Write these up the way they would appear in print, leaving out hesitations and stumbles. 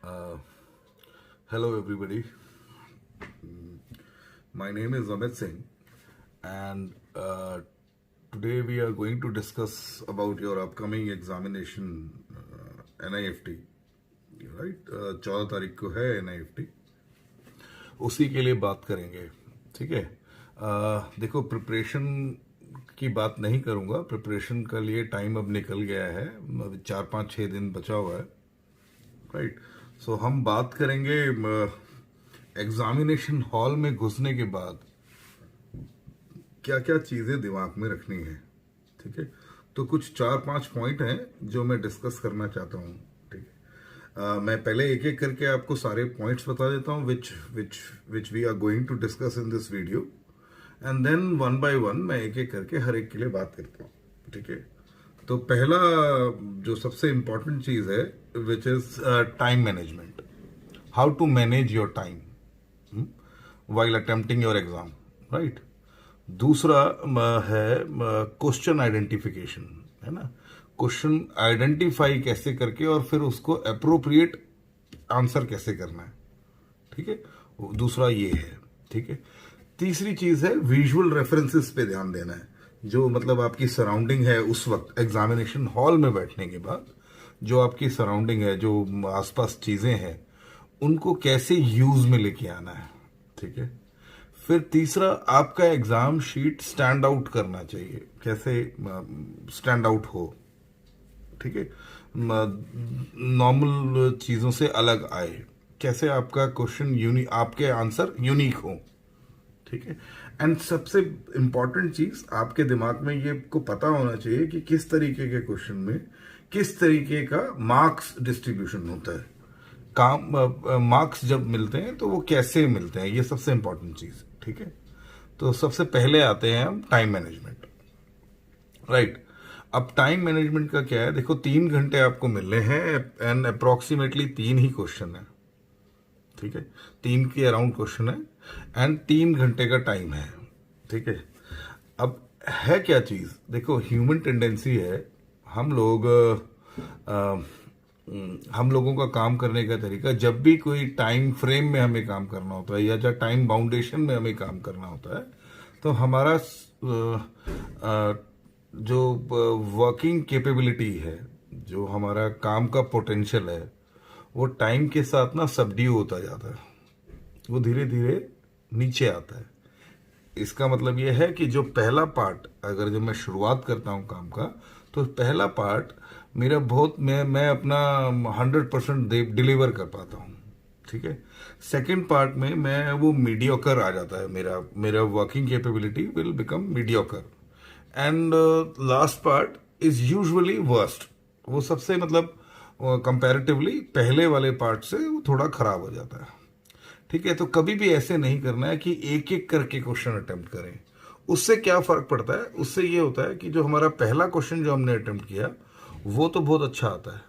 Uh, Hello, everybody. My name is Amit Singh, and today we are going to discuss about your upcoming examination, NIFT. Right 14 तारीख को है NIFT. उसी के लिए बात करेंगे. ठीक है. देखो, प्रिपरेशन की बात नहीं करूंगा. प्रिपरेशन का लिए टाइम अब निकल गया है. 4 5 6 दिन बचा हुआ है. राइट. सो हम बात करेंगे एग्जामिनेशन हॉल में घुसने के बाद क्या क्या चीज़ें दिमाग में रखनी है. ठीक है. तो कुछ 4 5 पॉइंट हैं जो मैं डिस्कस करना चाहता हूँ. ठीक है. मैं पहले एक एक करके आपको सारे पॉइंट्स बता देता हूँ which we are going to discuss in this video, and then one by one मैं एक एक करके हर एक के लिए बात करता हूँ. ठीक है. तो पहला जो सबसे इंपॉर्टेंट चीज है which is time management. How to manage your time while attempting your exam. Right. दूसरा है क्वेश्चन आइडेंटिफिकेशन. है ना. क्वेश्चन आइडेंटिफाई कैसे करके और फिर उसको अप्रोप्रिएट आंसर कैसे करना है. ठीक है. दूसरा ये है. ठीक है. तीसरी चीज है विजुअल रेफरेंसेस पे ध्यान देना है. जो मतलब आपकी सराउंडिंग है उस वक्त एग्जामिनेशन हॉल में बैठने के बाद, जो आपकी सराउंडिंग है, जो आसपास चीजें हैं, उनको कैसे यूज में लेके आना है. ठीक है. फिर तीसरा, आपका एग्जाम शीट स्टैंड आउट करना चाहिए. कैसे स्टैंड आउट हो. ठीक है. नॉर्मल चीजों से अलग आए. कैसे आपका क्वेश्चन आपके आंसर यूनिक हो. ठीक है. एंड सबसे इंपॉर्टेंट चीज, आपके दिमाग में ये को पता होना चाहिए कि किस तरीके के क्वेश्चन में किस तरीके का मार्क्स डिस्ट्रीब्यूशन होता है. काम मार्क्स जब मिलते हैं तो वो कैसे मिलते हैं, ये सबसे इंपॉर्टेंट चीज. ठीक है. तो सबसे पहले आते हैं हम टाइम मैनेजमेंट. राइट. अब टाइम मैनेजमेंट का क्या है. देखो, 3 घंटे आपको मिलने हैं एंड अप्रोक्सीमेटली 3 ही क्वेश्चन है. ठीक है. 3 के अराउंड क्वेश्चन है एंड 3 घंटे का टाइम है. ठीक है. अब है क्या चीज. देखो, ह्यूमन टेंडेंसी है, हम लोग हम लोगों का काम करने का तरीका, जब भी कोई टाइम फ्रेम में हमें काम करना होता है या जब टाइम बाउंडेशन में हमें काम करना होता है, तो हमारा जो वर्किंग कैपेबिलिटी है, जो हमारा काम का पोटेंशियल है, वो टाइम के साथ ना सबड्यू होता जाता है. वो धीरे धीरे नीचे आता है. इसका मतलब ये है कि जो पहला पार्ट, अगर जब मैं शुरुआत करता हूँ काम का, तो पहला पार्ट मेरा बहुत मैं अपना 100% डिलीवर कर पाता हूँ. ठीक है. सेकंड पार्ट में मैं वो मीडियोकर आ जाता है. मेरा working capability will become mediocre. And last part is usually worst. वो सबसे मतलब कंपैरेटिवली पहले वाले पार्ट से वो थोड़ा खराब हो जाता है. ठीक है. तो कभी भी ऐसे नहीं करना है कि एक एक करके क्वेश्चन अटेम्प्ट करें. उससे क्या फर्क पड़ता है. उससे ये होता है कि जो हमारा पहला क्वेश्चन जो हमने अटेम्प्ट किया वो तो बहुत अच्छा आता है.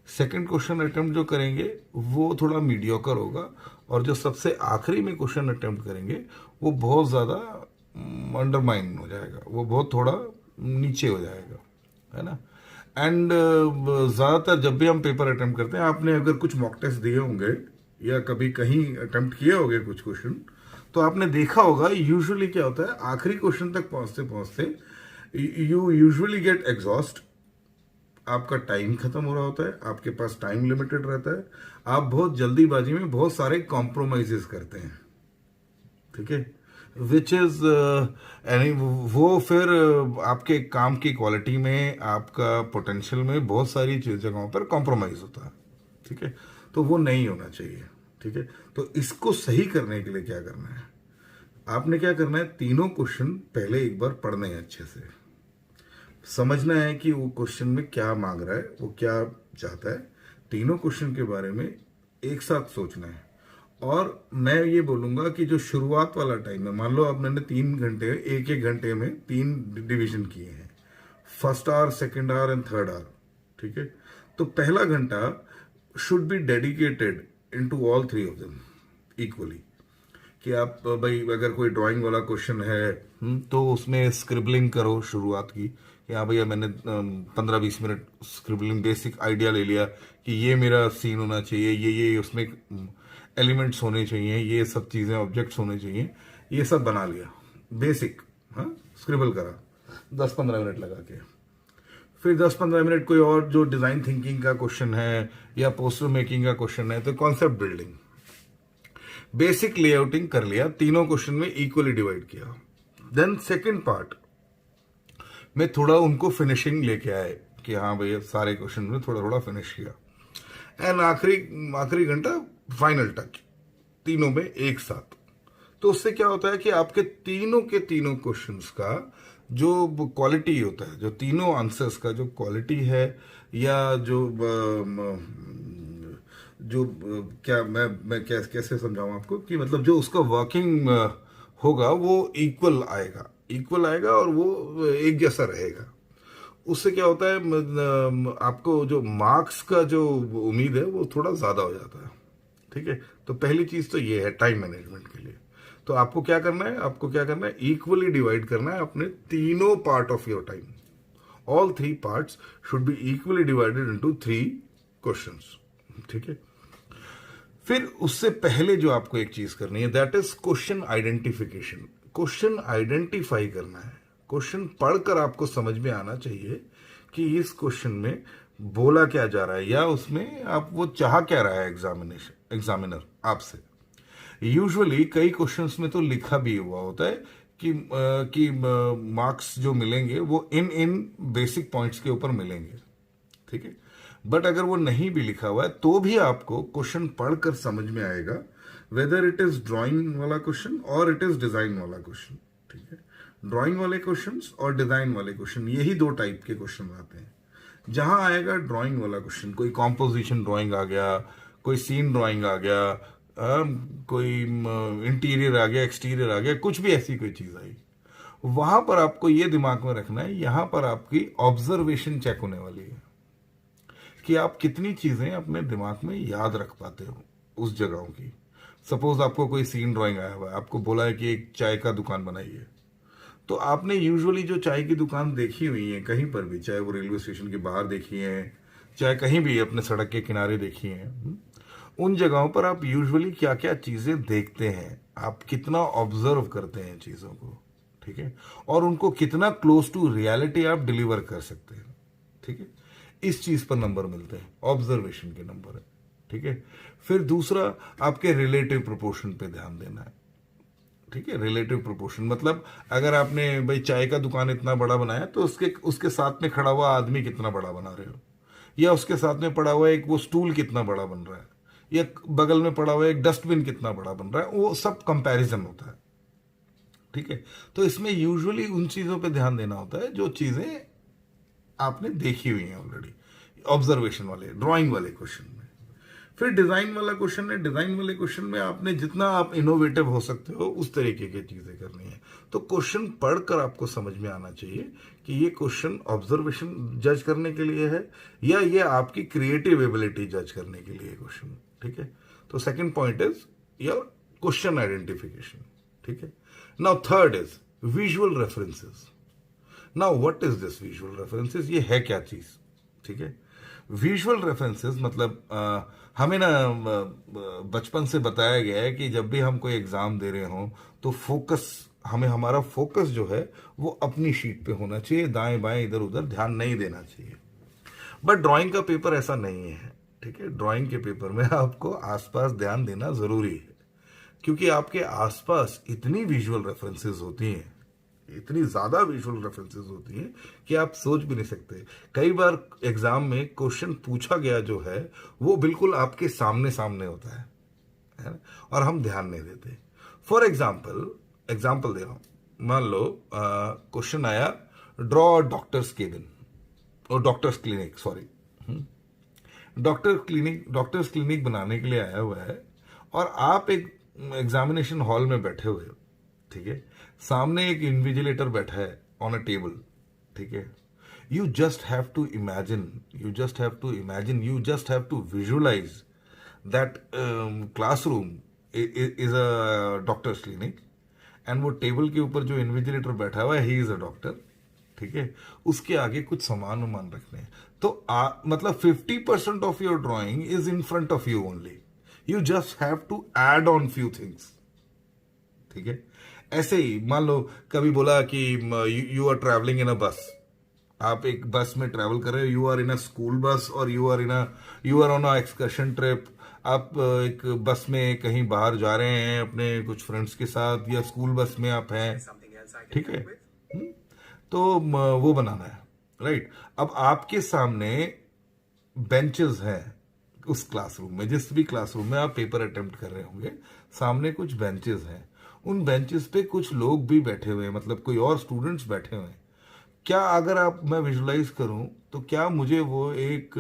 सेकंड क्वेश्चन अटेम्प्ट जो करेंगे वो थोड़ा मीडियोकर होगा, और जो सबसे आखिरी में क्वेश्चन अटेम्प्ट करेंगे वो बहुत ज़्यादा अंडरमाइन हो जाएगा. वो बहुत थोड़ा नीचे हो जाएगा. है ना. एंड ज़्यादातर जब भी हम पेपर अटेम्प्ट करते हैं, आपने अगर कुछ मॉक टेस्ट दिए होंगे या कभी कहीं अटेम्प्ट किए होंगे कुछ क्वेश्चन, तो आपने देखा होगा यूजुअली क्या होता है, आखिरी क्वेश्चन तक पहुंचते पहुंचते यू यूजुअली गेट एग्जॉस्ट. आपका टाइम खत्म हो रहा होता है, आपके पास टाइम लिमिटेड रहता है, आप बहुत जल्दीबाजी में बहुत सारे कॉम्प्रोमाइजेस करते हैं. ठीक है. विच इज वो फिर आपके काम की क्वालिटी में, आपका पोटेंशियल में बहुत सारी जगहों पर कॉम्प्रोमाइज होता है. ठीक है. तो वो नहीं होना चाहिए. ठीक है. तो इसको सही करने के लिए क्या करना है, आपने क्या करना है, तीनों क्वेश्चन पहले एक बार पढ़ने हैं अच्छे से. समझना है कि वो क्वेश्चन में क्या मांग रहा है, वो क्या चाहता है. तीनों क्वेश्चन के बारे में एक साथ सोचना है. और मैं ये बोलूंगा कि जो शुरुआत वाला टाइम है, मान लो अब मैंने 3 घंटे, एक एक घंटे में 3 डिवीजन किए हैं, first hour, second hour and third hour. ठीक है. तो पहला घंटा should be dedicated into all 3 of them equally. कि आप भाई अगर कोई ड्राइंग वाला क्वेश्चन है तो उसमें स्क्रिबलिंग करो शुरुआत की, कि हाँ भैया मैंने 15-20 मिनट स्क्रिबलिंग बेसिक आइडिया ले लिया कि ये मेरा सीन होना चाहिए, ये उसमें एलिमेंट्स होने चाहिए, ये सब चीज़ें ऑब्जेक्ट्स होने चाहिए, ये सब बना लिया बेसिक, हाँ स्क्रिबल करा 10-15 मिनट लगा के। फिर 10-15 मिनट कोई और जो डिज़ाइन थिंकिंग का क्वेश्चन है या पोस्टर मेकिंग का क्वेश्चन है, तो कॉन्सेप्ट बिल्डिंग, बेसिक लेआउटिंग कर लिया, तीनों क्वेश्चन में इक्वली डिवाइड किया। देन सेकंड पार्ट में थोड़ा उनको फिनिशिंग लेके आए कि हाँ भैया सारे क्वेश्चन में थोड़ा थोड़ा फिनिश किया, एंड आखिरी घंटा फाइनल टच तीनों में एक साथ। तो उससे क्या होता है कि आपके तीनों के तीनों क्वेश्चंस का जो क्वालिटी होता है, जो तीनों आंसर्स का जो क्वालिटी है, या क्या मैं कैसे समझाऊं आपको कि मतलब जो उसका वर्किंग होगा वो इक्वल आएगा और वो एक जैसा रहेगा। उससे क्या होता है, आपको जो मार्क्स का जो उम्मीद है वो थोड़ा ज्यादा हो जाता है। ठीक है, तो पहली चीज तो ये है टाइम मैनेजमेंट के लिए। तो आपको क्या करना है, इक्वली डिवाइड करना है अपने तीनों part of your time. All 3 parts should be equally divided into 3 questions. ठीक है, फिर उससे पहले जो आपको एक चीज करनी है, that is question identification. Question identify करना है, क्वेश्चन पढ़कर आपको समझ में आना चाहिए कि इस क्वेश्चन में बोला क्या जा रहा है, या उसमें आप वो चाह क्या रहा है एग्जामिनर आपसे। यूजुअली कई क्वेश्चंस में तो लिखा भी हुआ होता है कि मार्क्स जो मिलेंगे वो इन बेसिक पॉइंट्स के ऊपर मिलेंगे। ठीक है, बट अगर वो नहीं भी लिखा हुआ है तो भी आपको क्वेश्चन पढ़कर समझ में आएगा, वेदर इट इज ड्राइंग वाला क्वेश्चन और इट इज डिजाइन वाला क्वेश्चन। ठीक है, ड्राइंग वाले क्वेश्चंस और डिजाइन वाले क्वेश्चन, यही 2 टाइप के क्वेश्चन आते हैं। जहां आएगा ड्राइंग वाला क्वेश्चन, कोई कॉम्पोजिशन ड्राइंग आ गया, कोई सीन ड्राइंग आ गया, कोई इंटीरियर आ गया, एक्सटीरियर आ गया, कुछ भी ऐसी कोई चीज आई, वहां पर आपको ये दिमाग में रखना है, यहां पर आपकी ऑब्जर्वेशन चेक होने वाली है कि आप कितनी चीजें अपने दिमाग में याद रख पाते हो उस जगहों की। सपोज आपको कोई सीन ड्राइंग आया हुआ है, आपको बोला है कि एक चाय का दुकान बनाइए, तो आपने यूजुअली जो चाय की दुकान देखी हुई है कहीं पर भी, चाहे वो रेलवे स्टेशन के बाहर देखी है, चाहे कहीं भी अपने सड़क के किनारे देखी है, उन जगहों पर आप यूजुअली क्या क्या चीजें देखते हैं, आप कितना ऑब्जर्व करते हैं चीजों को। ठीक है, और उनको कितना क्लोज टू रियलिटी आप डिलीवर कर सकते हैं। ठीक है, इस चीज पर नंबर मिलते हैं, ऑब्जर्वेशन के नंबर है। ठीक है, फिर दूसरा आपके रिलेटिव प्रोपोर्शन पे ध्यान देना है। ठीक है, रिलेटिव प्रोपोर्शन मतलब अगर आपने भाई चाय का दुकान इतना बड़ा बनाया तो उसके साथ में खड़ा हुआ आदमी कितना बड़ा बना रहे हो, या उसके साथ में पड़ा हुआ एक वो स्टूल कितना बड़ा बन रहा है, या बगल में पड़ा हुआ एक डस्टबिन कितना बड़ा बन रहा है, वो सब कंपैरिजन होता है। ठीक है, तो इसमें यूजुअली उन चीजों पे ध्यान देना होता है जो चीजें आपने देखी हुई हैं ऑलरेडी, ऑब्जर्वेशन वाले ड्राइंग वाले क्वेश्चन में। फिर डिजाइन वाला क्वेश्चन है, डिजाइन वाले क्वेश्चन में आपने जितना आप इनोवेटिव हो सकते हो उस तरीके की चीजें करनी है। तो क्वेश्चन पढ़कर आपको समझ में आना चाहिए कि ये क्वेश्चन ऑब्जर्वेशन जज करने के लिए है या ये आपकी क्रिएटिव एबिलिटी जज करने के लिए क्वेश्चन। ठीक है, तो second point is your question identification. ठीक है, now third is visual references. Now what is this visual references, ये है क्या चीज। ठीक है, विजुअल रेफरेंसेस मतलब हमें ना बचपन से बताया गया है कि जब भी हम कोई एग्जाम दे रहे हो तो हमारा फोकस जो है वो अपनी शीट पे होना चाहिए, दाएं बाएं इधर उधर ध्यान नहीं देना चाहिए। बट ड्राइंग का पेपर ऐसा नहीं है। ठीक है, ड्राइंग के पेपर में आपको आसपास ध्यान देना जरूरी है, क्योंकि आपके आसपास इतनी विजुअल रेफरेंसेस होती हैं, इतनी ज्यादा विजुअल रेफरेंसेस होती हैं कि आप सोच भी नहीं सकते। कई बार एग्जाम में क्वेश्चन पूछा गया जो है वो बिल्कुल आपके सामने सामने होता है ना? और हम ध्यान नहीं देते। फॉर एग्जाम्पल दे रहा हूं, मान लो क्वेश्चन आया ड्रॉ डॉक्टर्स केबिन और doctors clinic, sorry doctors clinic बनाने के लिए आया हुआ है और आप एक एग्जामिनेशन हॉल में बैठे हुए हो। ठीक है, सामने एक इन्विजिलेटर बैठा है ऑन अ टेबल। ठीक है, you just have to imagine, you just have to visualize that classroom is a doctor's clinic, and वो टेबल के ऊपर जो इन्विजिलेटर बैठा हुआ है ही इज अ डॉक्टर। ठीक है, उसके आगे कुछ सामान वामान रखने हैं। तो मतलब 50% of your drawing is in front of you only, you just have to add on few things. ठीक है, ऐसे ही मान लो कभी बोला कि you are travelling in a bus, आप एक बस में ट्रैवल कर रहे हो, you are in a school bus और you are on a excursion trip. आप एक बस में कहीं बाहर जा रहे हैं अपने कुछ फ्रेंड्स के साथ, या स्कूल बस में आप हैं, ठीक है। तो वो बनाना है, राइट। अब आपके सामने बेंचेस हैं उस क्लासरूम में, जिस भी क्लासरूम में आप पेपर अटेम्प्ट कर रहे होंगे, सामने कुछ बेंचेस हैं, उन बेंचेस पे कुछ लोग भी बैठे हुए हैं, मतलब कोई और स्टूडेंट्स बैठे हुए हैं। क्या अगर आप मैं विजुलाइज करूं तो क्या मुझे वो एक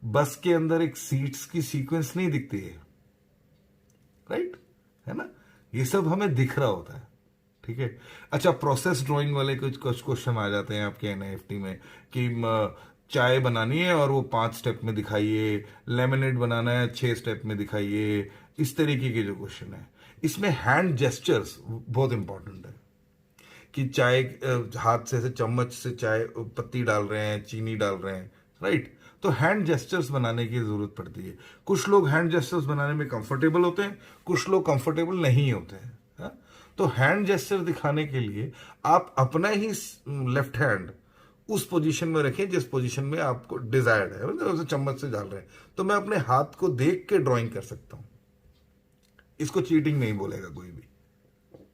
बस के अंदर एक सीट्स की सीक्वेंस नहीं दिखती है, राइट, है ना। ये सब हमें दिख रहा होता है, ठीक है। अच्छा, प्रोसेस ड्राइंग वाले कुछ कुछ क्वेश्चन आ जाते हैं आपके एनआईएफटी में कि चाय बनानी है और वो 5 स्टेप में दिखाइए, लेमनेड बनाना है 6 स्टेप में दिखाइए, इस तरीके के जो क्वेश्चन है, इसमें हैंड जेस्चर्स बहुत इंपॉर्टेंट है कि चाय हाथ से चम्मच से चाय पत्ती डाल रहे हैं, चीनी डाल रहे हैं, राइट। तो हैंड जेस्चर्स बनाने की जरूरत पड़ती है। कुछ लोग हैंड जेस्चर्स बनाने में कंफर्टेबल होते हैं, कुछ लोग कंफर्टेबल नहीं होते हैं, हा? तो हैंड जेस्चर दिखाने के लिए आप अपना ही लेफ्ट हैंड उस पोजीशन में रखें जिस पोजीशन में आपको डिजायर्ड है, मतलब चम्मच से डाल रहे हैं तो मैं अपने हाथ को देख के ड्राइंग कर सकता हूं। इसको चीटिंग नहीं बोलेगा कोई भी,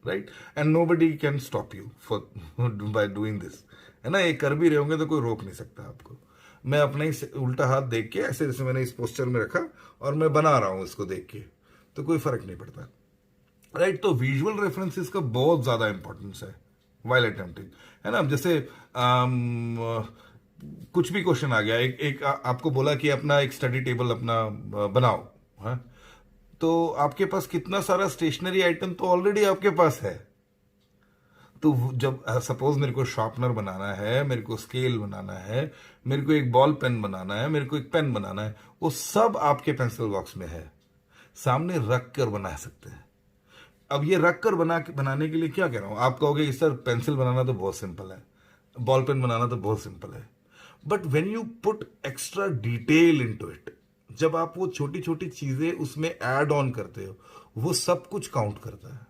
right, and nobody can stop you for by doing this, है ना। ये कर भी रहे होंगे तो कोई रोक नहीं सकता आपको। मैं अपना ही उल्टा हाथ देख के ऐसे, जैसे मैंने इस पोस्चर में रखा और मैं बना रहा हूं इसको देख के, तो कोई फर्क नहीं पड़ता, राइट। तो विजुअल रेफरेंसेस का बहुत ज्यादा इंपॉर्टेंस है वाइल अटेम्प्टिंग, है ना। जैसे कुछ भी क्वेश्चन आ गया, एक आपको बोला कि अपना एक स्टडी टेबल अपना बनाओ, है, तो आपके पास कितना सारा स्टेशनरी आइटम तो ऑलरेडी आपके पास है। तो जब सपोज मेरे को शार्पनर बनाना है, मेरे को स्केल बनाना है, मेरे को एक बॉल पेन बनाना है, मेरे को एक पेन बनाना है, वो सब आपके पेंसिल बॉक्स में है, सामने रख कर बना सकते हैं। अब ये रख कर बनाने के लिए क्या कह रहा हूं, आप कहोगे सर पेंसिल बनाना तो बहुत सिंपल है, बॉल पेन बनाना तो बहुत सिंपल है, but when you put extra detail into it, जब आप वो छोटी छोटी चीजें उसमें ऐड ऑन करते हो, वो सब कुछ काउंट करता है।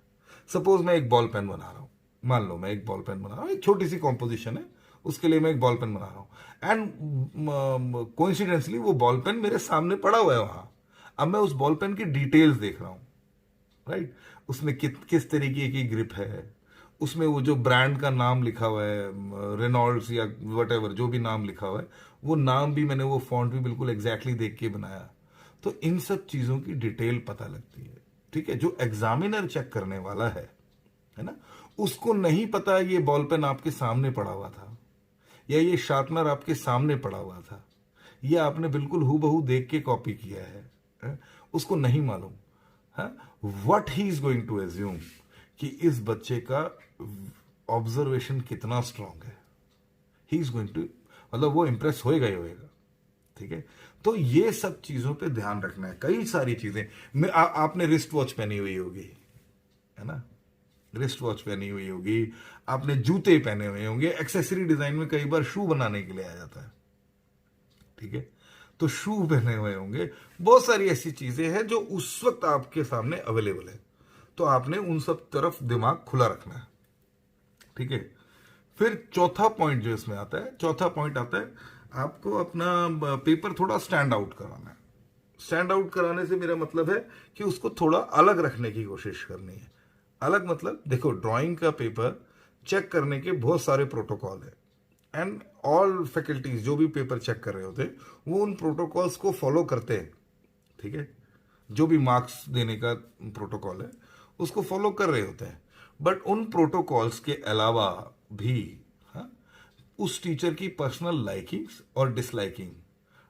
सपोज मैं एक बॉल पेन बना रहा हूं, मान लो मैं एक बॉल पेन बना रहा हूं, एक छोटी सी कॉम्पोजिशन है, उसके लिए मैं एक बॉल पेन बना रहा हूं, एंड कोइंसिडेंसली वो बॉल पेन मेरे सामने पड़ा हुआ है वहां। अब मैं उस बॉल पेन की डिटेल्स देख रहा हूं, राइट, उसमें किस तरीके की ग्रिप है, उसमें वो जो ब्रांड का नाम लिखा हुआ है, रेनॉल्ड्स या वट जो भी नाम लिखा हुआ है, वो नाम भी मैंने वो फॉन्ट भी बिल्कुल एग्जैक्टली देख के बनाया। तो इन सब चीजों की डिटेल पता लगती है, ठीक है। जो एग्जामिनर चेक करने वाला है ना, उसको नहीं पता ये बॉल पेन आपके सामने पड़ा हुआ था, या ये शार्पनर आपके सामने पड़ा हुआ था, ये आपने बिल्कुल हूबहू देख के कॉपी किया है? उसको नहीं मालूम what he is going to assume कि इस बच्चे का ऑब्जर्वेशन कितना स्ट्रांग है। ही इज गोइंग टू, मतलब वो इंप्रेस होएगा ही होएगा, ठीक है। तो ये सब चीजों पे ध्यान रखना है। कई सारी चीजें आपने रिस्ट वॉच पहनी हुई होगी, है ना, रिस्ट वॉच पहनी हुई होगी, आपने जूते पहने हुए होंगे, एक्सेसरी डिजाइन में कई बार शू बनाने के लिए आ जाता है, ठीक है, तो शू पहने हुए होंगे। बहुत सारी ऐसी चीजें हैं जो उस वक्त आपके सामने अवेलेबल है, तो आपने उन सब तरफ दिमाग खुला रखना है, ठीक है। फिर चौथा पॉइंट जो इसमें आता है, चौथा पॉइंट आता है आपको अपना पेपर थोड़ा स्टैंड आउट कराना है। स्टैंड आउट कराने से मेरा मतलब है कि उसको थोड़ा अलग रखने की कोशिश करनी है। अलग मतलब देखो, ड्राइंग का पेपर चेक करने के बहुत सारे प्रोटोकॉल है, एंड ऑल फैकल्टीज जो भी पेपर चेक कर रहे होते हैं वो उन प्रोटोकॉल्स को फॉलो करते हैं, ठीक है। जो भी मार्क्स देने का प्रोटोकॉल है उसको फॉलो कर रहे होते हैं, बट उन प्रोटोकॉल्स के अलावा भी उस टीचर की पर्सनल लाइकिंग्स और डिसलाइकिंग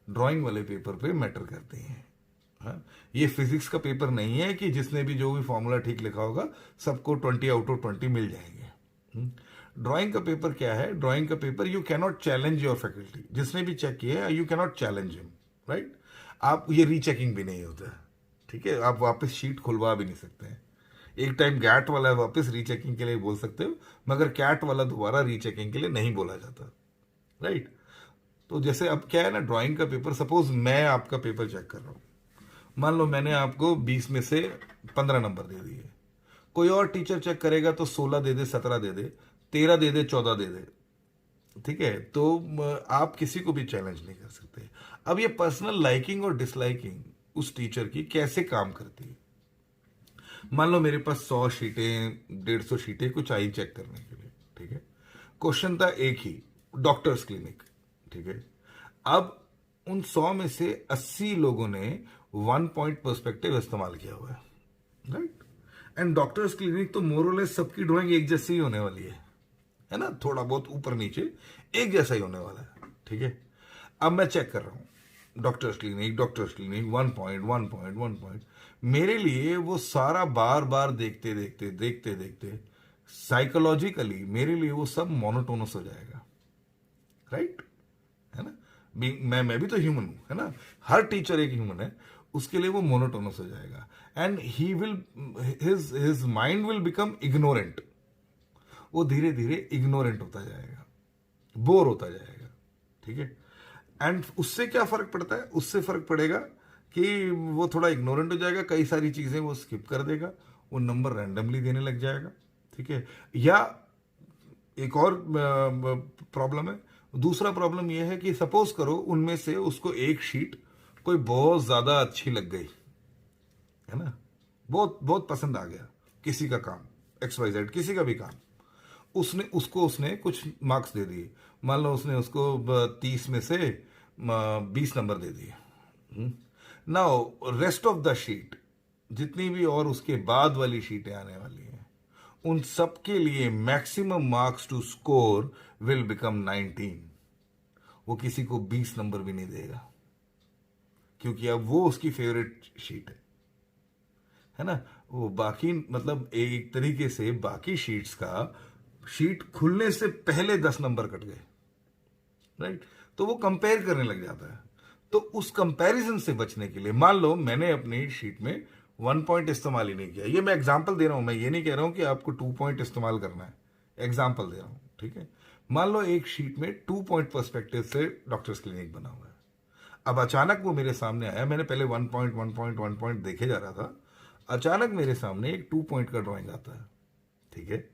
ड्राइंग वाले पेपर पे मैटर करती हैं। ये फिजिक्स का पेपर नहीं है कि जिसने भी जो भी फॉर्मूला ठीक लिखा होगा सबको 20 आउट ऑफ 20 मिल जाएंगे। ड्राइंग का पेपर क्या है, ड्राइंग का paper you cannot challenge your faculty, जिसने भी चेक किया है you cannot challenge him, right. आप ये रीचेकिंग भी नहीं होता है, ठीक है, आप वापस शीट खुलवा भी नहीं सकते हैं। एक टाइम गैट वाला वापस रीचेकिंग के लिए बोल सकते हो, मगर कैट वाला दोबारा रीचेकिंग के लिए नहीं बोला जाता, राइट। तो जैसे अब क्या है ना, ड्राइंग का पेपर, सपोज मैं आपका पेपर चेक कर रहा हूँ, मान लो मैंने आपको 20 में से 15 नंबर दे दिए, कोई और टीचर चेक करेगा तो 16 दे दे, 17 दे दे, 13 दे दे, 14 दे दे, ठीक है। तो आप किसी को भी चैलेंज नहीं कर सकते। अब ये पर्सनल लाइकिंग और डिसलाइकिंग उस टीचर की कैसे काम करती है। मान लो मेरे पास 100 शीटें, 150 शीटें कुछ आई चेक करने के लिए, ठीक है। क्वेश्चन था एक ही, डॉक्टर्स क्लिनिक, ठीक है। अब उन 100 में से 80 लोगों ने 1 पॉइंट पर्सपेक्टिव इस्तेमाल किया हुआ है, राइट। एंड डॉक्टर्स क्लिनिक तो मोरलेस सबकी ड्राइंग एक जैसी ही होने वाली है ना, थोड़ा बहुत ऊपर नीचे एक जैसा ही होने वाला है, ठीक है। अब मैं चेक कर रहा हूं doctors clinic, 1 point, 1 point, 1 point. मेरे लिए वो सारा बार बार देखते देखते देखते देखते साइकोलॉजिकली मेरे लिए वो सब मोनोटोनस हो जाएगा, राइट, है ना। मैं भी तो ह्यूमन हूं, है ना, हर टीचर एक ह्यूमन है, उसके लिए वो मोनोटोनस हो जाएगा। And he will, his mind will become ignorant, वो धीरे धीरे इग्नोरेंट होता जाएगा, बोर होता जाएगा, ठीक है। एंड उससे क्या फर्क पड़ता है, उससे फर्क पड़ेगा कि वो थोड़ा इग्नोरेंट हो जाएगा, कई सारी चीजें वो स्किप कर देगा, वो नंबर रैंडमली देने लग जाएगा, ठीक है। या एक और प्रॉब्लम है, दूसरा प्रॉब्लम यह है कि सपोज करो उनमें से उसको एक शीट कोई बहुत ज्यादा अच्छी लग गई, है ना, बहुत बहुत पसंद आ गया किसी का काम, XYZ किसी का भी काम, उसने कुछ मार्क्स दे दिए, मान लो उसने उसको 30 में से 20 नंबर दे दिए। Now rest of the sheet, जितनी भी और उसके बाद वाली शीटें आने वाली हैं, उन सब के लिए maximum marks to score will become 19। वो किसी को 20 नंबर भी नहीं देगा, क्योंकि अब वो उसकी फेवरेट शीट है ना। वो बाकी, मतलब एक तरीके से बाकी शीट्स का, शीट खुलने से पहले 10 नंबर कट गए, राइट। तो वो कंपेयर करने लग जाता है। तो उस कंपैरिजन से बचने के लिए, मान लो मैंने अपनी शीट में 1 पॉइंट इस्तेमाल ही नहीं किया, ये मैं एग्जांपल दे रहा हूं, मैं ये नहीं कह रहा हूं कि आपको 2 पॉइंट इस्तेमाल करना है, एग्जांपल दे रहा हूं, ठीक है। मान लो एक शीट में 2 पॉइंट पर्सपेक्टिव से डॉक्टर्स क्लिनिक बना हुआ है। अब अचानक वो मेरे सामने आया, मैंने पहले 1 पॉइंट 1 पॉइंट 1 पॉइंट देखे जा रहा था, अचानक मेरे सामने एक 2 पॉइंट का ड्राइंग आता है, ठीक है।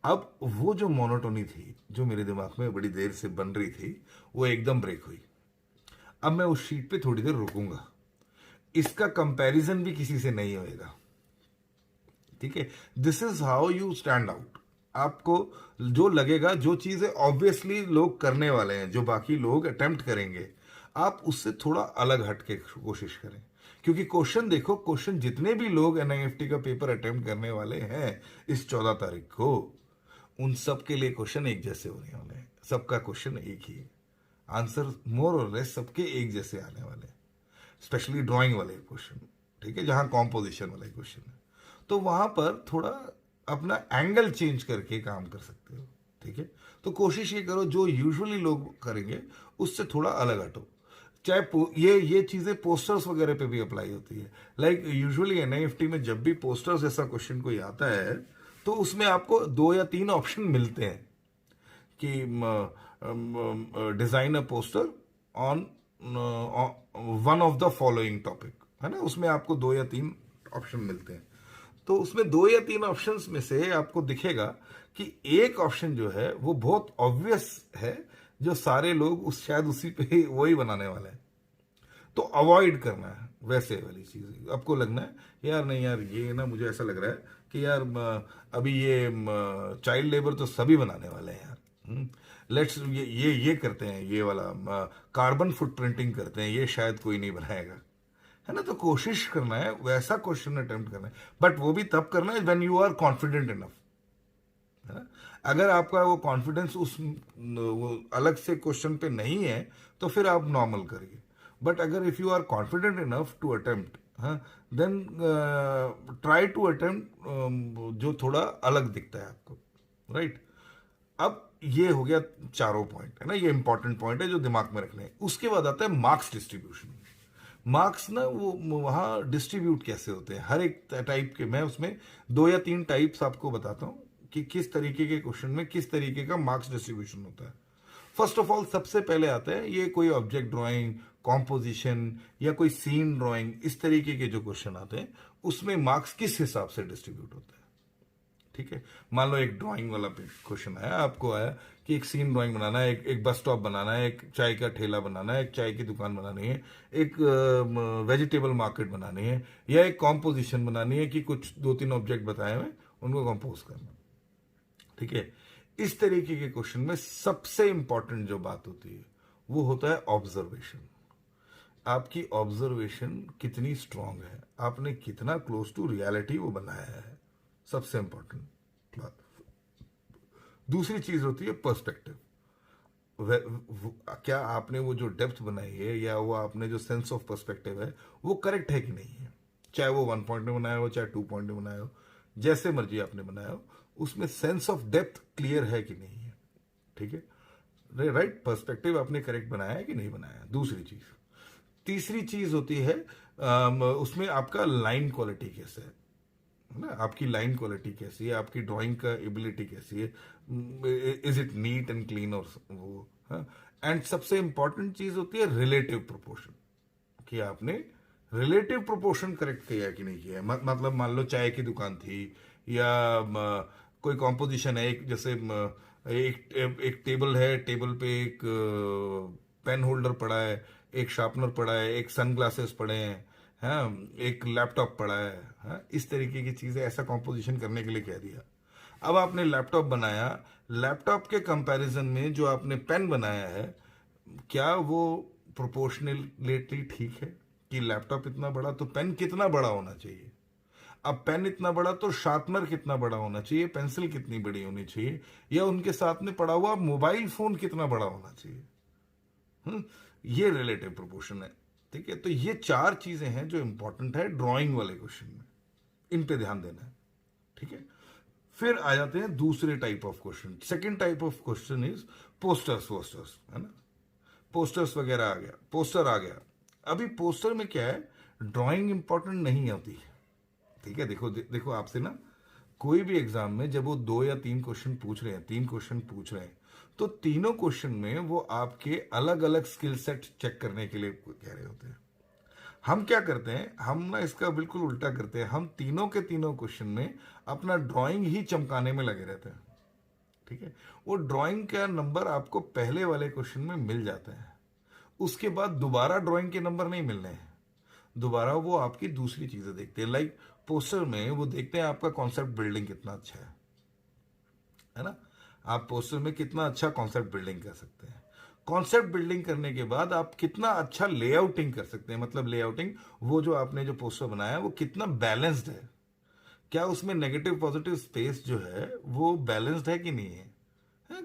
अब वो जो मोनोटोनी थी, जो मेरे दिमाग में बड़ी देर से बन रही थी, वो एकदम ब्रेक हुई। अब मैं उस शीट पे थोड़ी देर रुकूंगा, इसका कंपैरिजन भी किसी से नहीं होएगा, ठीक है। This is how you stand out. आपको जो लगेगा, जो चीजें ऑब्वियसली लोग करने वाले हैं, जो बाकी लोग अटेम्प्ट करेंगे, आप उससे थोड़ा अलग हट के कोशिश करें। क्योंकि क्वेश्चन देखो, क्वेश्चन जितने भी लोग NIFT का पेपर अटेम्प्ट करने वाले हैं इस 14 तारीख को, उन सब के लिए क्वेश्चन एक जैसे होने वाले हैं, सबका क्वेश्चन एक ही है, आंसर मोर और लेस सबके एक जैसे आने वाले हैं, स्पेशली ड्राइंग वाले क्वेश्चन, ठीक है, जहां कॉम्पोजिशन वाले क्वेश्चन है। तो वहां पर थोड़ा अपना एंगल चेंज करके काम कर सकते हो, ठीक है। तो कोशिश ये करो जो यूजुअली लोग करेंगे उससे थोड़ा अलग हटो। चाहे ये चीजें पोस्टर्स वगैरह पे भी अप्लाई होती है। लाइक यूजुअली NIFT में जब भी पोस्टर्स जैसा क्वेश्चन कोई आता है, तो उसमें आपको 2 या 3 ऑप्शन मिलते हैं कि design a poster on one of the following topic, है ना, उसमें आपको 2 या 3 ऑप्शन मिलते हैं। तो उसमें 2 या 3 ऑप्शंस में से आपको दिखेगा कि एक ऑप्शन जो है वो बहुत ऑब्वियस है, जो सारे लोग शायद उसी पे वही बनाने वाले हैं, तो अवॉइड करना है वैसे वाली चीज। आपको लगना है यार नहीं यार, ये ना मुझे ऐसा लग रहा है कि यार अभी ये चाइल्ड लेबर तो सभी बनाने वाले हैं यार, लेट्स ये करते हैं, ये वाला कार्बन फुटप्रिंटिंग करते हैं, ये शायद कोई नहीं बनाएगा, है ना। तो कोशिश करना है वैसा क्वेश्चन अटेम्प्ट करना है, बट वो भी तब करना है when you are confident enough, है ना। अगर आपका वो कॉन्फिडेंस उस वो अलग से क्वेश्चन पे नहीं है तो फिर आप नॉर्मल करिए। बट अगर if you are confident enough to attempt, then try to attempt जो थोड़ा अलग दिखता है आपको, राइट। अब ये हो गया चारों पॉइंट, है ना, ये इंपॉर्टेंट पॉइंट है जो दिमाग में रखने हैं। उसके बाद आता है मार्क्स डिस्ट्रीब्यूशन। मार्क्स ना वो वहाँ डिस्ट्रीब्यूट कैसे होते हैं, हर एक टाइप के, मैं उसमें 2 या 3 टाइप्स आपको बताता हूँ कि किस तरीके के क्वेश्चन में किस तरीके का मार्क्स डिस्ट्रीब्यूशन होता है। फर्स्ट ऑफ ऑल सबसे पहले आता है ये कोई ऑब्जेक्ट ड्राइंग, कॉम्पोजिशन या कोई सीन ड्राइंग, इस तरीके के जो क्वेश्चन आते हैं उसमें मार्क्स किस हिसाब से डिस्ट्रीब्यूट होता है। ठीक है, मान लो एक ड्राइंग वाला क्वेश्चन आया, आपको आया कि एक सीन ड्राइंग बनाना है, एक बस स्टॉप बनाना है, एक चाय का ठेला बनाना है, एक चाय की दुकान बनानी है, एक वेजिटेबल मार्केट बनानी है, या एक कॉम्पोजिशन बनानी है कि कुछ 2-3 ऑब्जेक्ट बताए हुए उनको कंपोज करना। ठीक है, इस तरीके के क्वेश्चन में सबसे इंपॉर्टेंट जो बात होती है वो होता है ऑब्जर्वेशन। आपकी ऑब्जर्वेशन कितनी स्ट्रांग है, आपने कितना क्लोज टू रियलिटी वो बनाया है, सबसे इंपॉर्टेंट बात। दूसरी चीज होती है पर्सपेक्टिव। क्या आपने वो जो डेप्थ बनाई है या वो आपने जो सेंस ऑफ पर्सपेक्टिव है वो करेक्ट है कि नहीं है, चाहे वो 1 पॉइंट में बनाया हो चाहे 2 पॉइंट में बनाया हो, जैसे मर्जी आपने बनाया हो, उसमें सेंस ऑफ डेप्थ क्लियर है कि नहीं है। ठीक है, राइट पर्सपेक्टिव आपने करेक्ट बनाया है कि नहीं बनाया, दूसरी चीज। तीसरी चीज होती है उसमें आपका लाइन क्वालिटी कैसे है ना, आपकी लाइन क्वालिटी कैसी है, आपकी ड्राइंग का एबिलिटी कैसी है, is it neat and clean, और वो एंड सबसे इंपॉर्टेंट चीज होती है रिलेटिव प्रोपोर्शन, कि आपने रिलेटिव प्रोपोर्शन करेक्ट किया है कि नहीं किया है। मतलब मान लो चाय की दुकान थी या कोई कॉम्पोजिशन है, एक जैसे एक टेबल है, टेबल पे एक पेन होल्डर पड़ा है, एक शार्पनर पड़ा है, एक सन ग्लासेस पड़े हैं, हाँ, एक लैपटॉप पड़ा है, हाँ, इस तरीके की चीजें ऐसा कॉम्पोजिशन करने के लिए कह दिया। अब आपने लैपटॉप बनाया, लैपटॉप के कंपैरिजन में जो आपने पेन बनाया है, क्या वो प्रोपोर्शनलेटली ठीक है कि लैपटॉप इतना बड़ा तो पेन कितना बड़ा होना चाहिए, अब पेन इतना बड़ा तो शार्पनर कितना बड़ा होना चाहिए, पेंसिल कितनी बड़ी होनी चाहिए, या उनके साथ में पड़ा हुआ मोबाइल फोन कितना बड़ा होना चाहिए। ये रिलेटिव प्रोपोर्शन है। ठीक है, तो ये 4 चीजें हैं जो इंपॉर्टेंट है ड्राइंग वाले क्वेश्चन में, इन पे ध्यान देना है। ठीक है, फिर आ जाते हैं दूसरे type of question. Second type of question is posters, posters, है ना, पोस्टर्स वगैरह आ गया, पोस्टर आ गया। अभी पोस्टर में क्या है, ड्राइंग इंपॉर्टेंट नहीं होती। ठीक है, देखो देखो आपसे ना कोई भी एग्जाम में जब वो 2 या 3 क्वेश्चन पूछ रहे हैं, 3 क्वेश्चन पूछ रहे हैं, तो तीनों क्वेश्चन में वो आपके अलग अलग स्किल सेट चेक करने के लिए कह रहे होते हैं। हम क्या करते हैं, हम ना इसका बिल्कुल उल्टा करते हैं, हम तीनों के तीनों क्वेश्चन में अपना ड्राइंग ही चमकाने में लगे रहते हैं। ठीक है, वो ड्राइंग का नंबर आपको पहले वाले क्वेश्चन में मिल जाता है, उसके बाद दोबारा ड्राइंग के नंबर नहीं मिलने हैं, दोबारा वो आपकी दूसरी चीजें देखते हैं। लाइक पोस्टर में वो देखते हैं आपका कॉन्सेप्ट बिल्डिंग कितना अच्छा है ना, आप पोस्टर में कितना अच्छा कॉन्सेप्ट बिल्डिंग कर सकते हैं, कॉन्सेप्ट बिल्डिंग करने के बाद आप कितना अच्छा लेआउटिंग कर सकते हैं, मतलब लेआउटिंग, वो जो आपने जो पोस्टर बनाया वो कितना बैलेंस्ड है, क्या उसमें नेगेटिव पॉजिटिव स्पेस जो है वो बैलेंस्ड है कि नहीं है,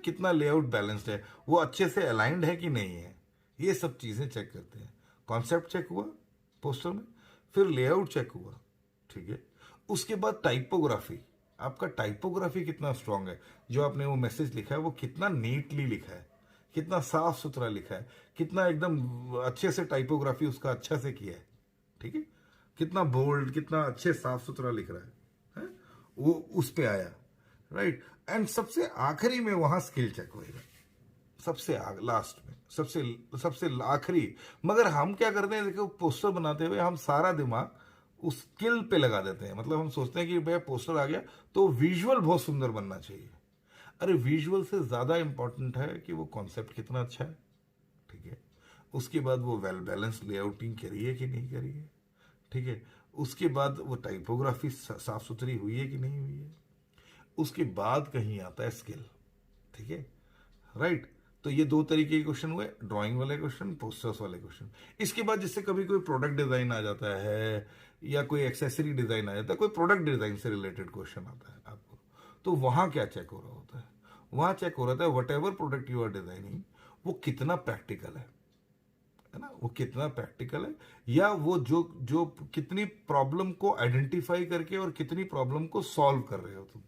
कितना लेआउट बैलेंस्ड है, वो अच्छे से अलाइंड है कि नहीं है, ये सब चीजें चेक करते हैं। कॉन्सेप्ट चेक हुआ पोस्टर में, फिर लेआउट चेक हुआ। ठीक है, उसके बाद टाइपोग्राफी, आपका टाइपोग्राफी कितना स्ट्रांग है, जो आपने वो मैसेज लिखा है वो कितना नीटली लिखा है, कितना साफ सुथरा लिखा है, कितना एकदम अच्छे से टाइपोग्राफी उसका अच्छा से किया है। ठीक है, कितना बोल्ड, कितना अच्छे साफ सुथरा लिख रहा है? वो उस पे आया, राइट। एंड सबसे आखिरी में वहां स्किल चेक होएगा, सबसे लास्ट में, सबसे सबसे आखिरी। मगर हम क्या करते हैं, देखो पोस्टर बनाते हुए हम सारा दिमाग उस स्किल पे लगा देते हैं, मतलब हम सोचते हैं कि भैया पोस्टर आ गया तो विजुअल बहुत सुंदर बनना चाहिए। अरे विजुअल से ज्यादा इंपॉर्टेंट है कि वो कॉन्सेप्ट कितना अच्छा है। ठीक है, उसके बाद वो वेल बैलेंस लेआउटिंग करी है कि नहीं करी है। ठीक है, उसके बाद वो टाइपोग्राफी साफ सुथरी हुई है कि नहीं हुई है। उसके बाद कहीं आता है स्किल। ठीक है, राइट। तो ये 2 तरीके के क्वेश्चन हुए, ड्राइंग वाले क्वेश्चन, पोस्टर्स वाले क्वेश्चन। इसके बाद जिससे कभी कोई प्रोडक्ट डिजाइन आ जाता है या कोई एक्सेसरी डिजाइन आ जाता है, कोई प्रोडक्ट डिजाइन से रिलेटेड क्वेश्चन आता है आपको, तो वहां क्या चेक हो रहा होता है, वहां चेक हो रहा था whatever product you are designing वो कितना प्रैक्टिकल है ना, वो कितना प्रैक्टिकल है, या वो जो जो कितनी प्रॉब्लम को आइडेंटिफाई करके और कितनी प्रॉब्लम को सॉल्व कर रहे हो तुम,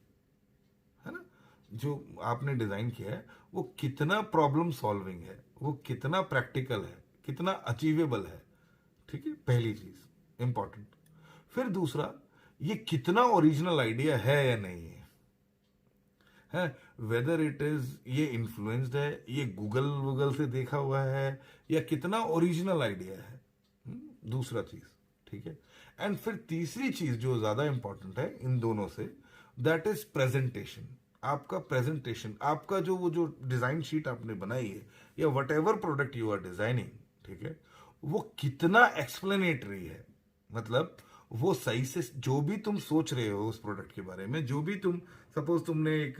है ना, जो आपने डिजाइन किया है वो कितना प्रॉब्लम सॉल्विंग है, वो कितना प्रैक्टिकल है, कितना अचीवेबल है। ठीक है, पहली चीज इंपॉर्टेंट। फिर दूसरा, ये कितना ओरिजिनल आइडिया है या नहीं है, वेदर इट इज ये इन्फ्लुएंस्ड है, ये गूगल वूगल से देखा हुआ है, या कितना ओरिजिनल आइडिया है। दूसरा चीज, ठीक है। एंड फिर तीसरी चीज जो ज्यादा इंपॉर्टेंट है इन दोनों से, दैट इज प्रेजेंटेशन। आपका प्रेजेंटेशन, आपका जो वो जो डिजाइन शीट आपने बनाई है या whatever product you are designing, ठीक है, वो कितना एक्सप्लेनेटरी है। मतलब वो सही से जो भी तुम सोच रहे हो उस प्रोडक्ट के बारे में, जो भी तुम सपोज तुमने एक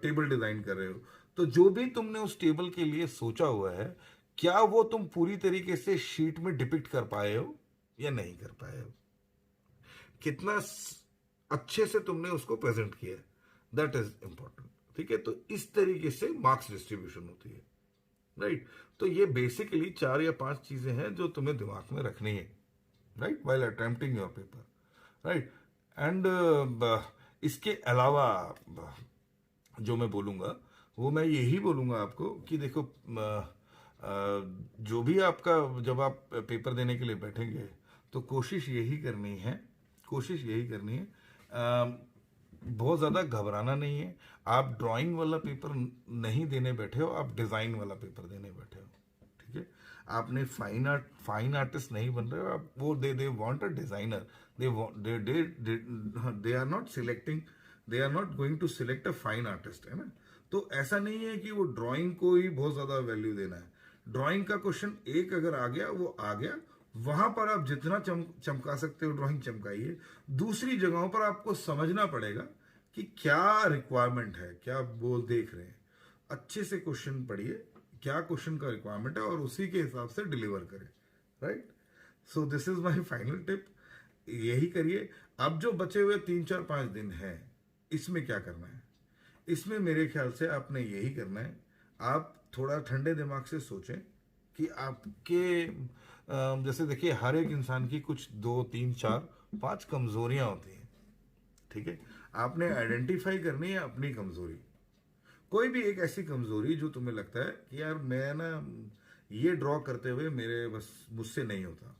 टेबल डिजाइन कर रहे हो, तो जो भी तुमने उस टेबल के लिए सोचा हुआ है, क्या वो तुम पूरी तरीके से शीट में डिपिक्ट कर पाए हो या नहीं कर पाए हो, कितना अच्छे से तुमने उसको प्रेजेंट किया है, दैट इज इंपॉर्टेंट। ठीक है, तो इस तरीके से मार्क्स डिस्ट्रीब्यूशन होती है, राइट। तो ये बेसिकली 4 या 5 चीजें हैं जो तुम्हें दिमाग में रखनी है, right, while attempting your paper, right. And इसके अलावा जो मैं बोलूंगा वो मैं यही बोलूंगा आपको कि देखो, जो भी आपका, जब आप पेपर देने के लिए बैठेंगे तो कोशिश यही करनी है, कोशिश यही करनी है, बहुत ज़्यादा घबराना नहीं है। आप ड्राइंग वाला पेपर नहीं देने बैठे हो, आप डिज़ाइन वाला पेपर देने बैठे हो, ठीक है। आपने फाइन आर्टिस्ट नहीं बन रहे हो आप, वो they want a designer, they are not selecting, they are not going to select a fine artist, है ना। तो ऐसा नहीं है कि वो ड्राइंग को ही बहुत ज्यादा वैल्यू देना है। ड्राइंग का क्वेश्चन एक अगर आ गया, वो आ गया, वहां पर आप जितना चमका सकते हो ड्राइंग चमकाइए। दूसरी जगहों पर आपको समझना पड़ेगा कि क्या रिक्वायरमेंट है, क्या वो देख रहे हैं। अच्छे से क्वेश्चन पढ़िए, क्या क्वेश्चन का रिक्वायरमेंट है, और उसी के हिसाब से डिलीवर करें, right. So this is my final tip, यही करिए। अब जो बचे हुए 3 4 5 दिन हैं, इसमें क्या करना है, इसमें मेरे ख्याल से आपने यही करना है। आप थोड़ा ठंडे दिमाग से सोचें कि आपके जैसे देखिए, हर एक इंसान की कुछ 2 3 4 5 कमजोरियां होती हैं, ठीक है। आपने आइडेंटिफाई करनी है अपनी कमजोरी, कोई भी एक ऐसी कमजोरी जो तुम्हें लगता है कि यार मैं ना ये ड्रॉ करते हुए मेरे बस मुझसे नहीं होता।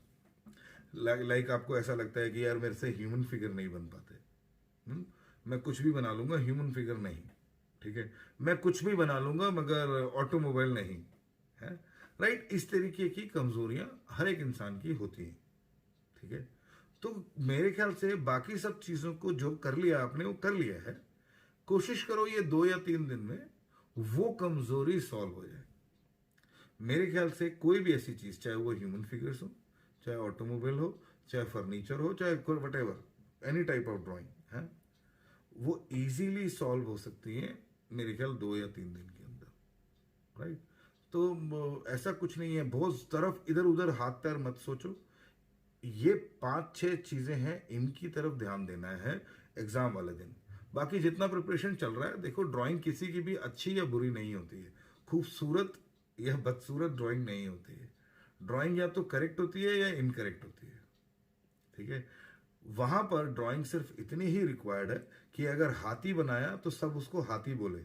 लाइक आपको ऐसा लगता है कि यार मेरे से ह्यूमन फिगर नहीं बन पाते, मैं कुछ भी बना लूंगा, ह्यूमन फिगर नहीं, ठीक है। मैं कुछ भी बना लूंगा मगर ऑटोमोबाइल नहीं, है, राइट। इस तरीके की कमजोरियां हर एक इंसान की होती हैं, ठीक है। तो मेरे ख्याल से बाकी सब चीजों को जो कर लिया आपने, वो कर लिया है। कोशिश करो ये 2 या 3 दिन में वो कमजोरी सॉल्व हो जाए। मेरे ख्याल से कोई भी ऐसी चीज, चाहे वो ह्यूमन फिगर्स हो, चाहे ऑटोमोबाइल हो, चाहे फर्नीचर हो, चाहे what ever, any type of drawing है, वो इजीली सॉल्व हो सकती है मेरे ख्याल 2 या 3 दिन के अंदर, राइट। तो ऐसा कुछ नहीं है, बहुत तरफ इधर उधर हाथ पैर मत सोचो। ये 5 6 चीजें हैं, इनकी तरफ ध्यान देना है एग्जाम वाले दिन। बाकी जितना प्रिपरेशन चल रहा है, देखो ड्राइंग किसी की भी अच्छी या बुरी नहीं होती है, खूबसूरत या बदसूरत ड्राइंग नहीं होती है। ड्राइंग या तो करेक्ट होती है या इनकरेक्ट होती है, ठीक है। वहां पर ड्राइंग सिर्फ इतनी ही रिक्वायर्ड है कि अगर हाथी बनाया तो सब उसको हाथी बोले,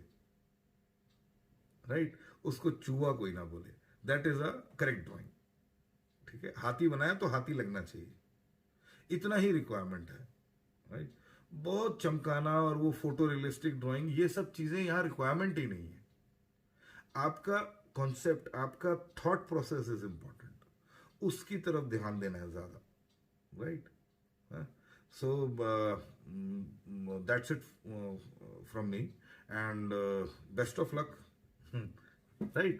राइट, उसको चूहा कोई ना बोले, that is a correct drawing, ठीक है। हाथी बनाया तो हाथी लगना चाहिए, इतना ही रिक्वायरमेंट है, राइट। बहुत चमकाना और वो फोटो रियलिस्टिक ड्राइंग, ये सब चीजें यहां रिक्वायरमेंट ही नहीं है। आपका कॉन्सेप्ट, आपका थॉट प्रोसेस इज इंपॉर्टेंट, उसकी तरफ ध्यान देना है ज्यादा, right. So that's it from me, and best of luck, right.